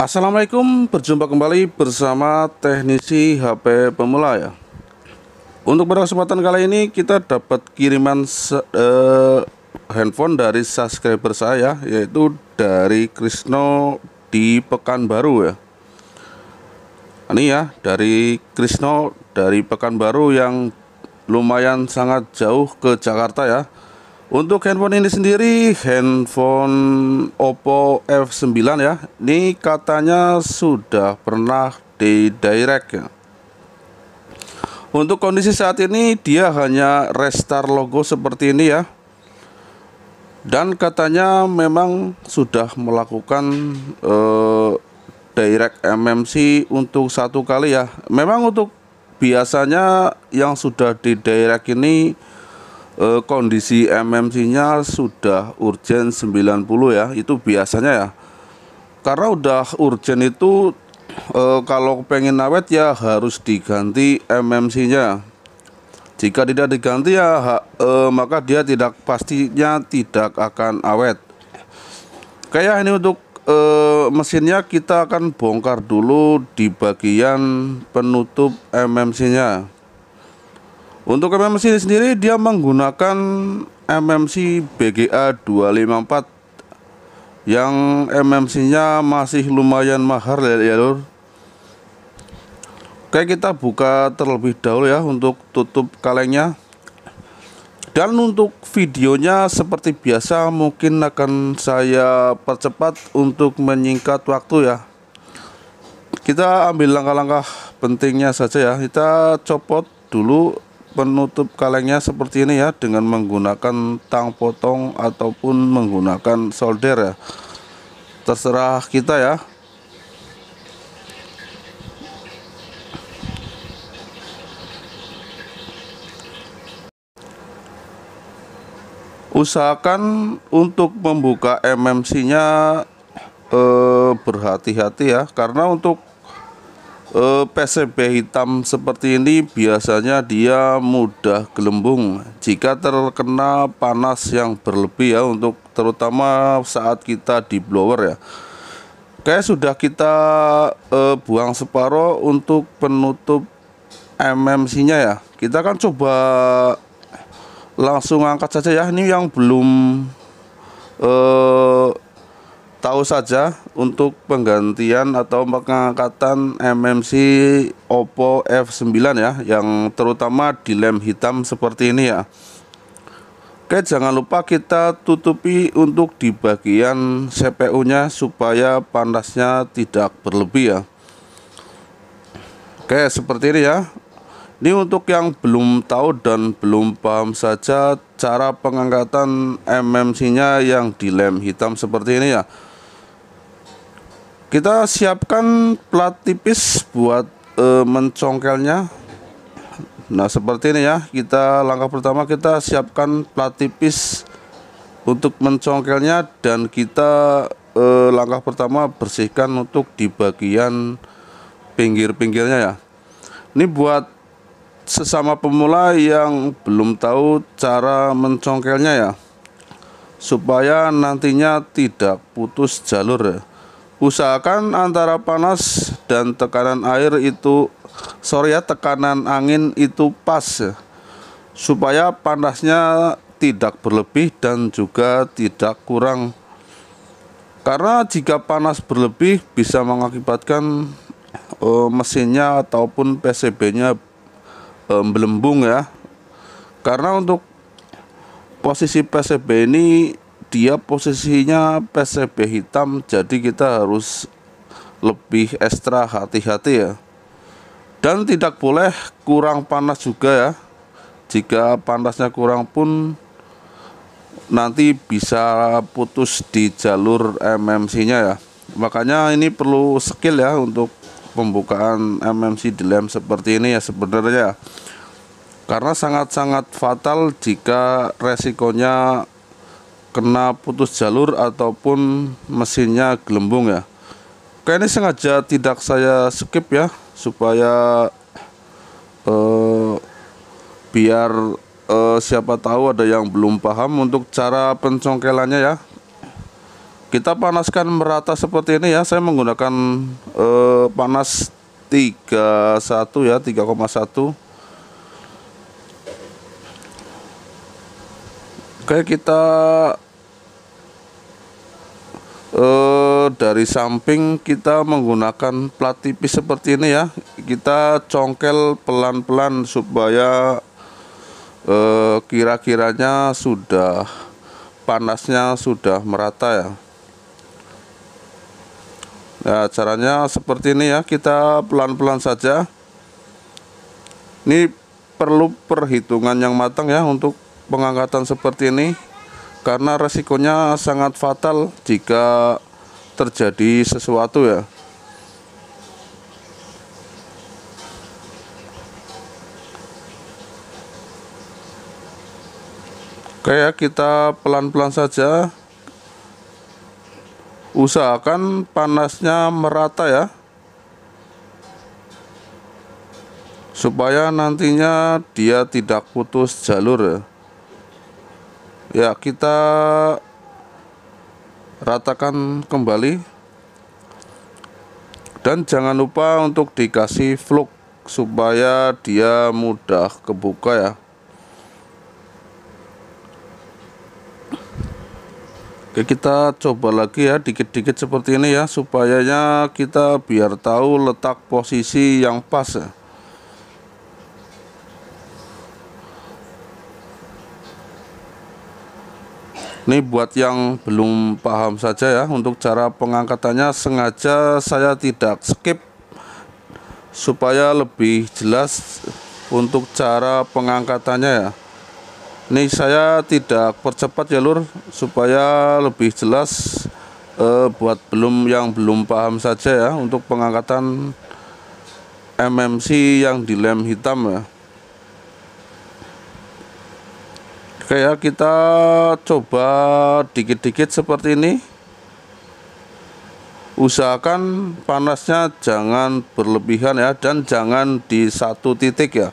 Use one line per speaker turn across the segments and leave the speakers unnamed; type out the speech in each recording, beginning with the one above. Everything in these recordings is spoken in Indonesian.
Assalamualaikum, berjumpa kembali bersama teknisi HP pemula ya. Untuk pada kesempatan kali ini kita dapat kiriman handphone dari subscriber saya, yaitu dari Krisno di Pekanbaru ya. Ini ya, dari Krisno dari Pekanbaru yang lumayan sangat jauh ke Jakarta ya. Untuk handphone ini sendiri handphone Oppo F9 ya. Ini katanya sudah pernah di direct ya. Untuk kondisi saat ini dia hanya restart logo seperti ini ya. Dan katanya memang sudah melakukan direct MMC untuk satu kali ya. Memang untuk biasanya yang sudah di direct ini kondisi MMC-nya sudah urgent 90 ya, itu biasanya ya. Karena udah urgent itu kalau pengen awet ya harus diganti MMC-nya. Jika tidak diganti ya maka dia pastinya tidak akan awet. Kayak ini untuk mesinnya kita akan bongkar dulu di bagian penutup MMC-nya. Untuk MMC ini sendiri dia menggunakan MMC BGA 254 yang MMC-nya masih lumayan mahal ya lur. Oke, kita buka terlebih dahulu ya untuk tutup kalengnya. Dan untuk videonya seperti biasa mungkin akan saya percepat untuk menyingkat waktu ya. Kita ambil langkah-langkah pentingnya saja ya. Kita copot dulu penutup kalengnya seperti ini ya, dengan menggunakan tang potong ataupun menggunakan solder ya, terserah kita ya. Usahakan untuk membuka MMC-nya berhati-hati ya, karena untuk PCB hitam seperti ini biasanya dia mudah gelembung jika terkena panas yang berlebih ya, untuk terutama saat kita di blower ya. Kayak sudah kita buang separuh untuk penutup MMC-nya ya. Kita akan coba langsung angkat saja ya. Ini yang belum tahu saja untuk penggantian atau pengangkatan MMC Oppo F9 ya, yang terutama di lem hitam seperti ini ya. Oke, jangan lupa kita tutupi untuk di bagian CPU nya supaya panasnya tidak berlebih ya. Oke, seperti ini ya. Ini untuk yang belum tahu dan belum paham saja cara pengangkatan MMC nya yang di lem hitam seperti ini ya. Kita siapkan plat tipis buat mencongkelnya. Nah seperti ini ya. Langkah pertama kita siapkan plat tipis untuk mencongkelnya, dan kita langkah pertama bersihkan untuk di bagian pinggir-pinggirnya ya. Ini buat sesama pemula yang belum tahu cara mencongkelnya ya, supaya nantinya tidak putus jalur ya. Usahakan antara panas dan tekanan tekanan angin itu pas ya, supaya panasnya tidak berlebih dan juga tidak kurang. Karena jika panas berlebih bisa mengakibatkan mesinnya ataupun PCB-nya melembung ya. Karena untuk posisi PCB ini dia posisinya PCB hitam, jadi kita harus lebih ekstra hati-hati ya. Dan tidak boleh kurang panas juga ya. Jika panasnya kurang pun nanti bisa putus di jalur MMC-nya ya. Makanya ini perlu skill ya untuk pembukaan MMC di lem seperti ini ya sebenarnya. Karena sangat-sangat fatal jika resikonya kena putus jalur ataupun mesinnya gelembung ya. Oke, ini sengaja tidak saya skip ya, supaya biar siapa tahu ada yang belum paham untuk cara pencongkelannya ya. Kita panaskan merata seperti ini ya. Saya menggunakan panas 31 ya, 3,1. Oke, kita dari samping kita menggunakan plat tipis seperti ini ya. Kita congkel pelan-pelan supaya kira-kiranya sudah panasnya sudah merata ya. Nah, caranya seperti ini ya, kita pelan-pelan saja. Ini perlu perhitungan yang matang ya untuk pengangkatan seperti ini, karena resikonya sangat fatal jika terjadi sesuatu ya. Oke ya, kita pelan-pelan saja. Usahakan panasnya merata ya, supaya nantinya dia tidak putus jalur ya. Ya, kita ratakan kembali. Dan jangan lupa untuk dikasih fluk supaya dia mudah kebuka ya. Oke, kita coba lagi ya, dikit-dikit seperti ini ya, supaya kita biar tahu letak posisi yang pas ya. Ini buat yang belum paham saja ya, untuk cara pengangkatannya sengaja saya tidak skip supaya lebih jelas untuk cara pengangkatannya ya. Ini saya tidak percepat ya lur, supaya lebih jelas buat yang belum paham saja ya, untuk pengangkatan MMC yang dilem hitam ya. Oke ya, kita coba dikit-dikit seperti ini. Usahakan panasnya jangan berlebihan ya, dan jangan di satu titik ya.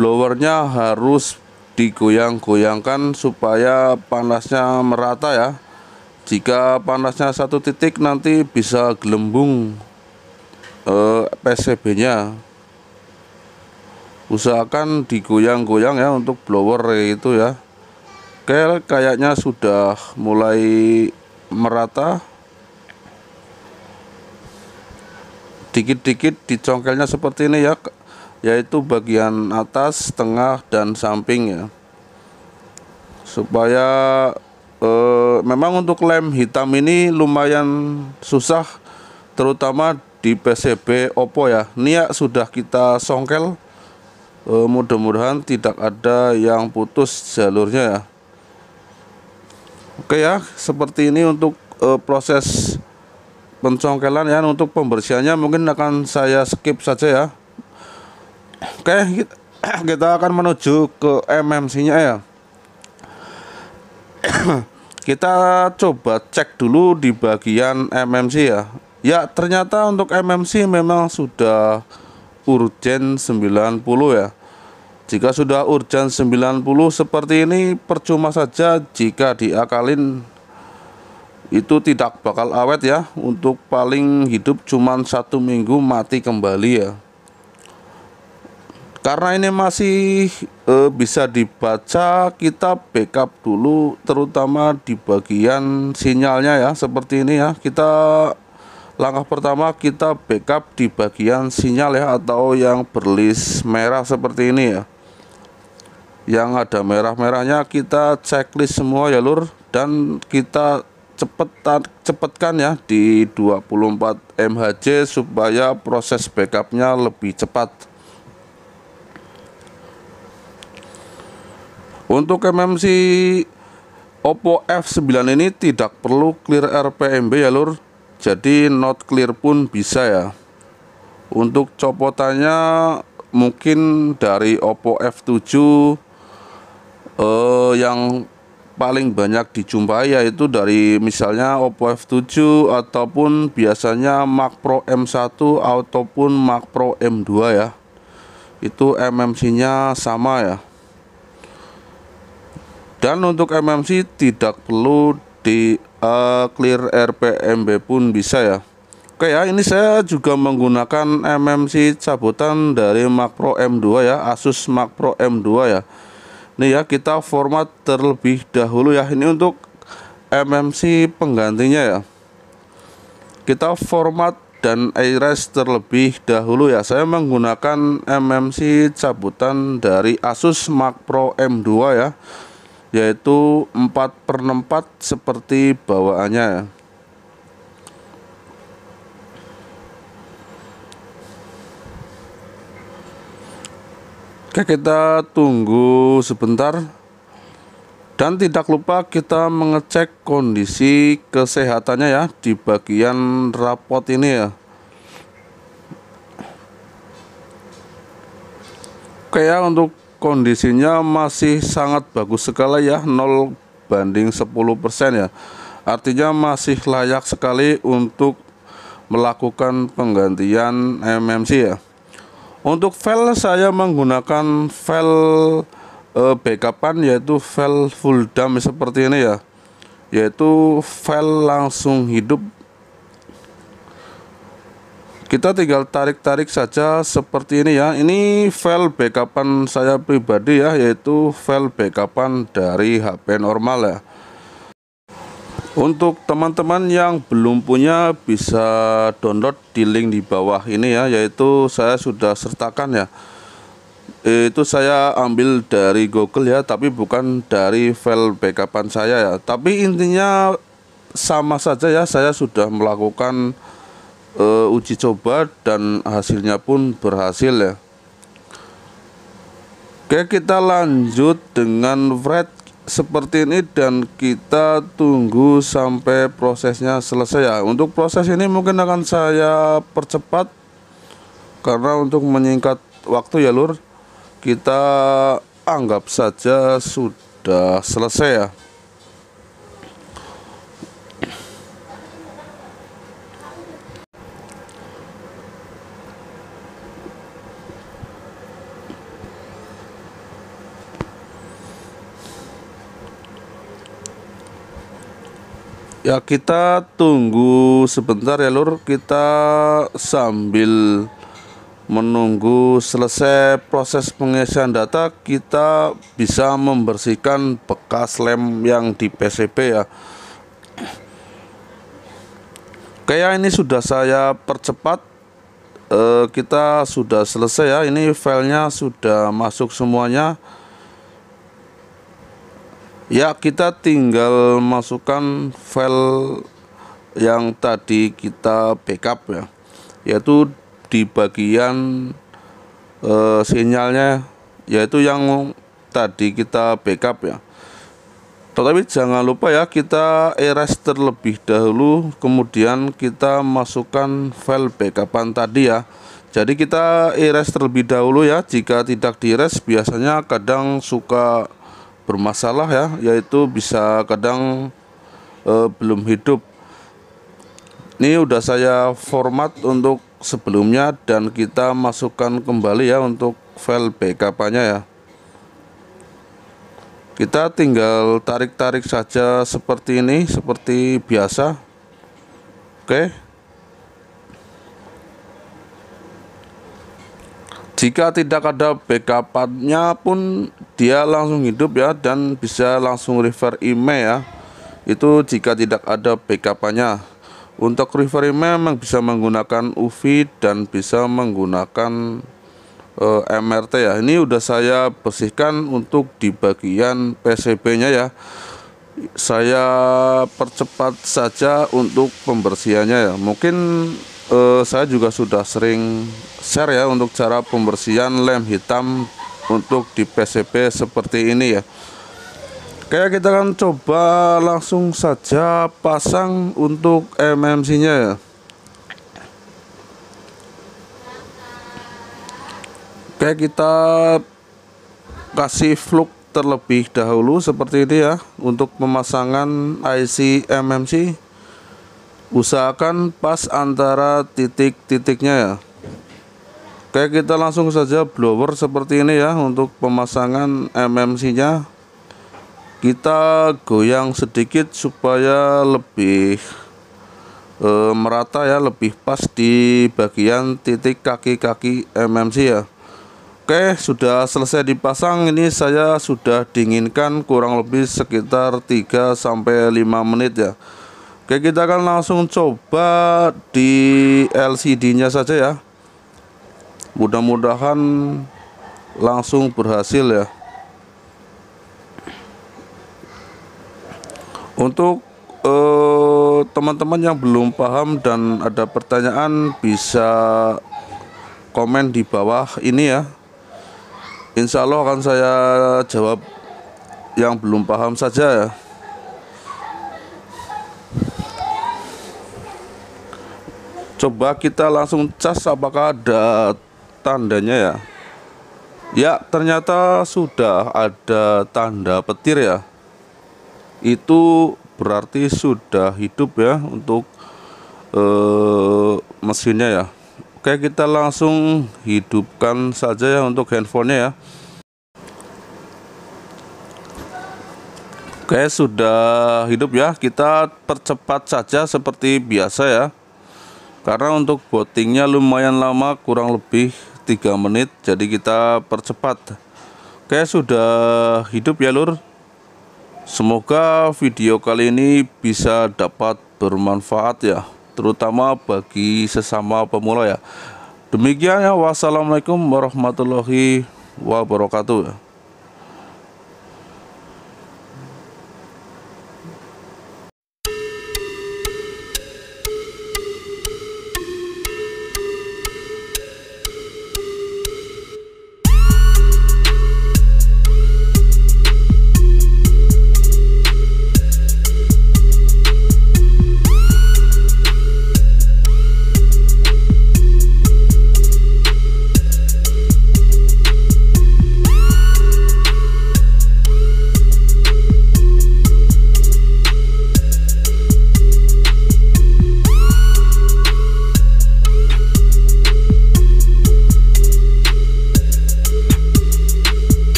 Blowernya harus digoyang-goyangkan supaya panasnya merata ya. Jika panasnya satu titik nanti bisa gelembung PCB nya. Usahakan digoyang-goyang ya untuk blower itu ya. Oke, kayaknya sudah mulai merata. Dikit-dikit dicongkelnya seperti ini ya, yaitu bagian atas, tengah, dan samping ya, supaya memang untuk lem hitam ini lumayan susah, terutama di PCB Oppo ya. Ini ya sudah kita songkel, mudah-mudahan tidak ada yang putus jalurnya ya. Oke ya, seperti ini untuk proses pencongkelan ya. Untuk pembersihannya mungkin akan saya skip saja ya. Oke, kita akan menuju ke MMC-nya ya. Kita coba cek dulu di bagian MMC ya. Ya, ternyata untuk MMC memang sudah urgen 90 ya. Jika sudah urgen 90 seperti ini, percuma saja jika diakalin, itu tidak bakal awet ya. Untuk paling hidup cuman 1 minggu mati kembali ya. Karena ini masih bisa dibaca, kita backup dulu terutama di bagian sinyalnya ya, seperti ini ya. Kita langkah pertama kita backup di bagian sinyal ya, atau yang berlist merah seperti ini ya. Yang ada merah-merahnya kita checklist semua ya lur, dan kita cepatkan ya di 24 mHz supaya proses backupnya lebih cepat. Untuk MMC Oppo F9 ini tidak perlu clear RPMB ya lur, jadi not clear pun bisa ya. Untuk copotannya mungkin dari Oppo F7 yang paling banyak dijumpai yaitu dari misalnya Oppo F7 ataupun biasanya Mac Pro M1 ataupun Mac Pro M2 ya. Itu MMC-nya sama ya. Dan untuk MMC tidak perlu di clear RPMB pun bisa ya. Oke ya, ini saya juga menggunakan MMC cabutan dari Makro M2 ya, Asus Makro M2 ya. Ini ya, kita format terlebih dahulu ya. Ini untuk MMC penggantinya ya. Kita format dan erase terlebih dahulu ya. Saya menggunakan MMC cabutan dari Asus Makro M2 ya, yaitu 4/64 seperti bawaannya ya. Oke, kita tunggu sebentar. Dan tidak lupa kita mengecek kondisi kesehatannya ya di bagian rapot ini ya. Oke ya, untuk kondisinya masih sangat bagus sekali ya, 0/10% ya. Artinya masih layak sekali untuk melakukan penggantian MMC ya. Untuk file saya menggunakan file backupan, yaitu file full dump seperti ini ya, yaitu file langsung hidup. Kita tinggal tarik-tarik saja seperti ini ya. Ini file backupan saya pribadi ya, yaitu file backupan dari HP normal ya. Untuk teman-teman yang belum punya, bisa download di link di bawah ini ya, yaitu saya sudah sertakan ya. Itu saya ambil dari Google ya, tapi bukan dari file backupan saya ya. Tapi intinya sama saja ya, saya sudah melakukan uji coba dan hasilnya pun berhasil ya. Oke, kita lanjut dengan write seperti ini dan kita tunggu sampai prosesnya selesai ya. Untuk proses ini mungkin akan saya percepat karena untuk menyingkat waktu ya lur. Kita anggap saja sudah selesai ya. Ya, kita tunggu sebentar ya lur. Kita sambil menunggu selesai proses pengisian data, kita bisa membersihkan bekas lem yang di PCB ya. Kayak ini sudah saya percepat. Kita sudah selesai ya. Ini filenya sudah masuk semuanya. Ya, kita tinggal masukkan file yang tadi kita backup ya, yaitu di bagian sinyalnya, yaitu yang tadi kita backup ya. Tetapi jangan lupa ya, kita erase terlebih dahulu, kemudian kita masukkan file backupan tadi ya. Jadi kita erase terlebih dahulu ya. Jika tidak di erase, biasanya kadang suka bermasalah ya, yaitu bisa kadang belum hidup. Ini udah saya format untuk sebelumnya dan kita masukkan kembali ya untuk file backupannya ya. Kita tinggal tarik-tarik saja seperti ini, seperti biasa. Oke. Jika tidak ada backupannya pun dia langsung hidup ya, dan bisa langsung refer email ya. Itu jika tidak ada backupannya. Untuk refer email memang bisa menggunakan UV dan bisa menggunakan MRT ya. Ini udah saya bersihkan untuk di bagian PCB nya ya. Saya percepat saja untuk pembersihannya ya. Mungkin saya juga sudah sering share ya untuk cara pembersihan lem hitam untuk di PCB seperti ini ya. Kayak kita akan coba langsung saja pasang untuk MMC nya ya. Kayak kita kasih flux terlebih dahulu seperti ini ya. Untuk pemasangan IC MMC, usahakan pas antara titik-titiknya ya. Oke, kita langsung saja blower seperti ini ya untuk pemasangan MMC nya. kita goyang sedikit supaya lebih merata ya, lebih pas di bagian titik kaki-kaki MMC ya. Oke, sudah selesai dipasang. Ini saya sudah dinginkan kurang lebih sekitar 3-5 menit ya. Oke, kita akan langsung coba di LCD nya saja ya. Mudah-mudahan langsung berhasil ya. Untuk teman-teman yang belum paham dan ada pertanyaan, bisa komen di bawah ini ya. Insya Allah akan saya jawab yang belum paham saja ya. Coba kita langsung cas apakah ada tandanya ya. Ya, ternyata sudah ada tanda petir ya. Itu berarti sudah hidup ya untuk mesinnya ya. Oke, kita langsung hidupkan saja ya untuk handphonenya ya. Oke, sudah hidup ya. Kita percepat saja seperti biasa ya, karena untuk bootingnya lumayan lama, kurang lebih 3 menit, jadi kita percepat. Oke, sudah hidup ya lur. Semoga video kali ini bisa dapat bermanfaat ya, terutama bagi sesama pemula ya. Demikian ya, wassalamualaikum warahmatullahi wabarakatuh.